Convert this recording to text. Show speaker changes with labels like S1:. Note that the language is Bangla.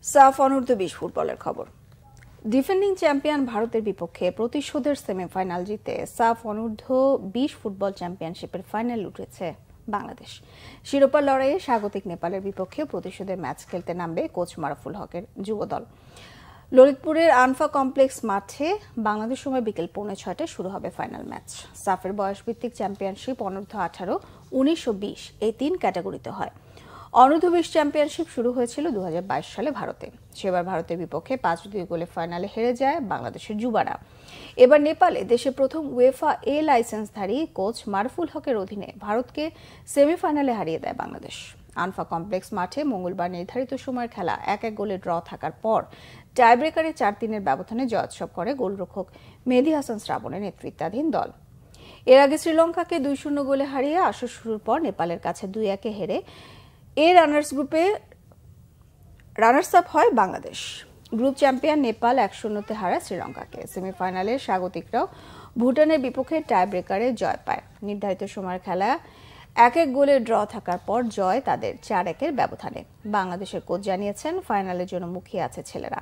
S1: সাফ অনূর্ধ্ব-20 ফুটবলের খবর। ডিফেন্ডিং চ্যাম্পিয়ন ভারতের বিপক্ষে প্রতিশোধের সেমিফাইনাল জিতে সাফ অনূর্ধ্ব-20 ফুটবল চ্যাম্পিয়নশিপের ফাইনাল উঠেছে বাংলাদেশ। শিরোপা লড়াইয়ে স্বাগতিক নেপালের বিপক্ষে প্রতিশোধের ম্যাচ খেলতে নামবে কোচ মারুফুল হকের যুব দল। ললিতপুরের আনফা কমপ্লেক্স মাঠে বাংলাদেশ সময় বিকেল 6:45টায় শুরু হবে ফাইনাল ম্যাচ। সাফের বয়সভিত্তিক চ্যাম্পিয়নশিপ অনূর্ধ্ব-18, 19 ও 20 এই 3 ক্যাটাগরিতে হয়। অনূর্ধ্ব-20 চ্যাম্পিয়নশিপ শুরু হয়েছিল 2022 সালে ভারতে। সেবার ভারতের বিপক্ষে 5-2 গোলে ফাইনালে হেরে যায় বাংলাদেশের যুবারা। এবার নেপালে দেশের প্রথম উয়েফা এ লাইসেন্সধারী কোচ মারুফুল হকের অধীনে ভারতকে সেমিফাইনালে হারিয়ে দেয় বাংলাদেশ। আনফা কমপ্লেক্স মাঠে মঙ্গলবার নির্ধারিত সময়ের খেলা 1-1 গোলে ড্র থাকার পর টাইব্রেকারে 4-3 ব্যবধানে জয়োৎসব করে গোলরক্ষক মেহেদী হাসান শ্রাবণের নেতৃত্বাধীন দল। এর আগে শ্রীলঙ্কাকে 2-0 গোলে হারিয়ে আসর শুরুর পর নেপালের কাছে 2-1 হেরে রানার্স আপ হয় বাংলাদেশ। গ্রুপ চ্যাম্পিয়ন নেপাল 1-0 হারায় শ্রীলঙ্কাকে। সেমিফাইনালে স্বাগতিকরাও ভুটানের বিপক্ষে টাইব্রেকারে জয় পায়। নির্ধারিত সময়ের খেলা 1-1 গোলে ড্র থাকার পর জয় তাদের 4-1 ব্যবধানে। বাংলাদেশের কোচ জানিয়েছেন, ফাইনালের জন্য মুখিয়ে আছে ছেলেরা।